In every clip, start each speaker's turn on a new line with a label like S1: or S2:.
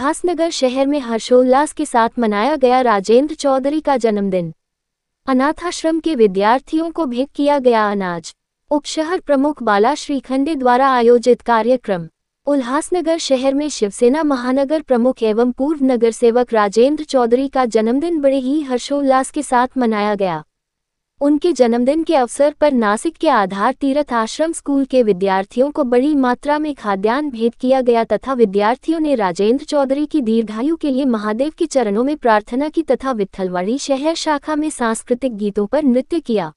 S1: उल्लासनगर शहर में हर्षोल्लास के साथ मनाया गया राजेंद्र चौधरी का जन्मदिन। अनाथाश्रम के विद्यार्थियों को भेंट किया गया अनाज। उपशहर प्रमुख बाला श्रीखंडे द्वारा आयोजित कार्यक्रम। उल्लासनगर शहर में शिवसेना महानगर प्रमुख एवं पूर्व नगर सेवक राजेंद्र चौधरी का जन्मदिन बड़े ही हर्षोल्लास के साथ मनाया गया। उनके जन्मदिन के अवसर पर नासिक के आधार तीर्थ आश्रम स्कूल के विद्यार्थियों को बड़ी मात्रा में खाद्यान्न भेंट किया गया तथा विद्यार्थियों ने राजेंद्र चौधरी की दीर्घायु के लिए महादेव के चरणों में प्रार्थना की तथा विट्ठलवाड़ी शहर शाखा में सांस्कृतिक गीतों पर नृत्य किया।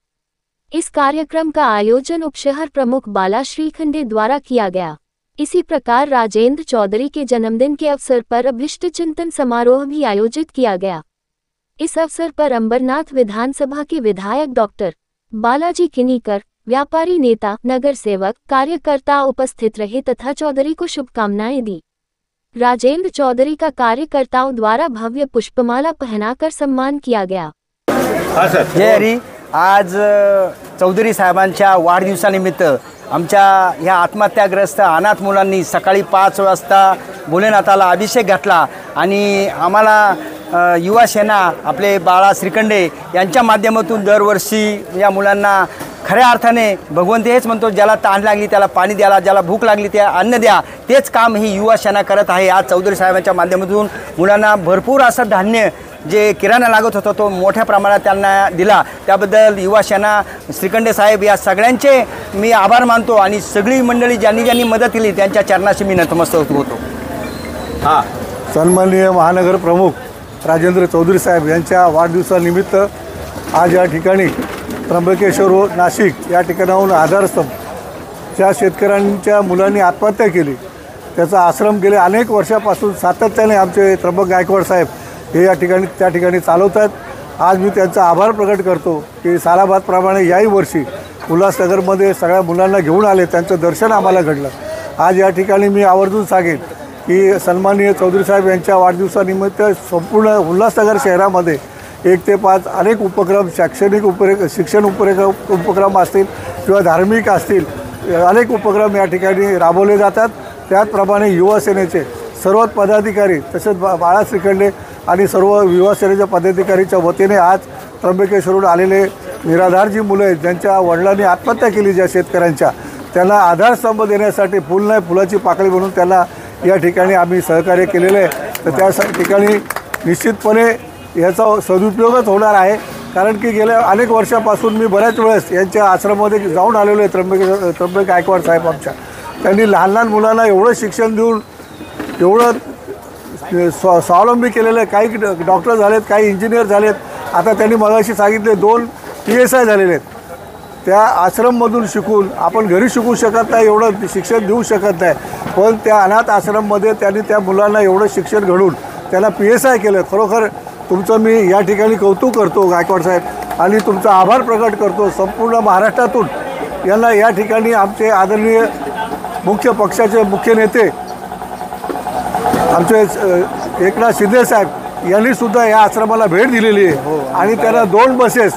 S1: इस कार्यक्रम का आयोजन उपशहर प्रमुख बाला श्रीखंडे द्वारा किया गया। इसी प्रकार राजेंद्र चौधरी के जन्मदिन के अवसर पर अभिष्ट चिंतन समारोह भी आयोजित किया गया। इस अवसर पर अंबरनाथ विधानसभा के विधायक डॉक्टर बालाजी किनीकर, व्यापारी नेता, नगर सेवक, कार्यकर्ता उपस्थित रहे तथा चौधरी को शुभकामनाएं दी। राजेंद्र चौधरी का कार्यकर्ताओं द्वारा भव्य पुष्पमाला पहनाकर सम्मान किया गया।
S2: जय हरी। आज चौधरी साहेबांच्या वाढदिवसानिमित्त आमच्या ह्या आत्महत्याग्रस्त अनाथ मुलांनी सकाळी 5 वाजता भोलेनाथाला अभिषेक घातला आणि आम्हाला युवा सेना आपले बाळा श्रीखंडे यांच्या माध्यमातून दरवर्षी या मुलांना खऱ्या अर्थाने भगवंत हेच म्हणतो, ज्याला तहान लागली त्याला पाणी द्याला, ज्याला भूक लागली त्या अन्न द्या, तेच काम ही युवा सेना करत आहे। आज चौधरी साहेबांच्या माध्यमातून मुलांना भरपूर असं धान्य जे किराणा लागत होता तो मोठ्या प्रमाणात त्यांना दिला। त्याबद्दल युवा सेना श्रीखंडे साहेब या सगळ्यांचे मी आभार मानतो आणि सगळी मंडळी ज्यांनी मदत केली त्यांच्या चरणाशी मी नतमस्तक होतो।
S3: सन्माननीय महानगर प्रमुख राजेंद्र चौधरी साहेब यांच्या वाढदिवसानिमित्त आज या ठिकाणी त्र्यंबकेश्वर व नाशिक या ठिकाणाहून आधारस्तंभ ज्या शेतकऱ्यांच्या मुलांनी आत्महत्या केली त्याचा आश्रम गेले अनेक वर्षापासून सातत्याने आमचे त्र्यंबक गायकवाड साहेब हे या ठिकाणी त्या ठिकाणी चालवतात। आज मी त्यांचा आभार प्रकट करतो की सालाबादप्रमाणे याही वर्षी उल्हासनगरमध्ये सगळ्या मुलांना घेऊन आले, त्यांचं दर्शन आम्हाला घडलं। आज या ठिकाणी मी आवर्जून सांगेन की सन्माननीय चौधरी साहेब यांच्या वाढदिवसानिमित्त संपूर्ण उल्हासनगर शहरामध्ये 1 ते 5 अनेक उपक्रम, शैक्षणिक शिक्षण उपक्रम असतील किंवा धार्मिक असतील, अनेक उपक्रम या ठिकाणी राबवले जातात। त्याचप्रमाणे युवा सेनेचे सर्व पदाधिकारी तसेच बाळा श्रीखंडे आणि सर्व युवा सेनेच्या पदाधिकारीच्या वतीने आज त्र्यंबकेश्वरून आलेले निराधार जी मुलं आहेत ज्यांच्या वडिलांनी आत्महत्या केली, ज्या शेतकऱ्यांच्या, त्यांना आधारस्तंभ देण्यासाठी फुल नाही फुलाची पाकळी म्हणून त्यांना या ठिकाणी आम्ही सहकार्य केलेलं आहे। तर त्या ठिकाणी निश्चितपणे याचा सदुपयोगच होणार आहे, कारण की गेल्या अनेक वर्षापासून मी बऱ्याच वेळेस यांच्या आश्रमामध्ये जाऊन आलेलो आहे। त्र्यंबक गायकवाड साहेब आमच्या त्यांनी लहान लहान मुलांना एवढं शिक्षण देऊन एवढं स्वावलंबी केलेलं आहे। काही डॉक्टर झालेत, काही इंजिनियर झालेत, आता त्यांनी मगाशी सांगितले 2 PSI झालेले आहेत। त्या आश्रममधून शिकून आपण घरी शिकू शकत नाही, एवढं शिक्षण देऊ शकत नाही, पण त्या अनाथ आश्रममध्ये त्यांनी त्या मुलांना एवढं शिक्षण घडून त्यांना PSI केलं। खरोखर तुमचं मी या ठिकाणी कौतुक करतो गायकवाड साहेब आणि तुमचा आभार प्रकट करतो। संपूर्ण महाराष्ट्रातून यांना या ठिकाणी आमचे आदरणीय मुख्य पक्षाचे मुख्य नेते आमचे एकनाथ शिंदे साहेब यांनीसुद्धा या आश्रमाला भेट दिलेली आहे आणि त्यांना 2 बसेस,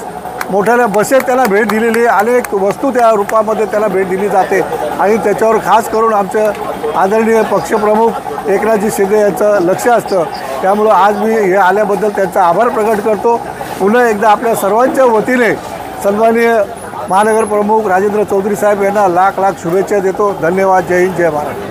S3: मोठ्या बसेस त्यांना भेट दिलेली आहे। अनेक वस्तू त्या रूपामध्ये त्याला भेट दिली जाते आणि त्याच्यावर खास करून आमचं आदरणीय पक्षप्रमुख एकनाथजी शिंदे यांचं लक्ष असतं। त्यामुळं आज मी हे आल्याबद्दल त्यांचा आभार प्रकट करतो। पुन्हा एकदा आपल्या सर्वांच्या वतीने सन्माननीय महानगर प्रमुख राजेंद्र चौधरी साहेब यांना लाख लाख शुभेच्छा देतो। धन्यवाद। जय हिंद, जय महाराष्ट्र।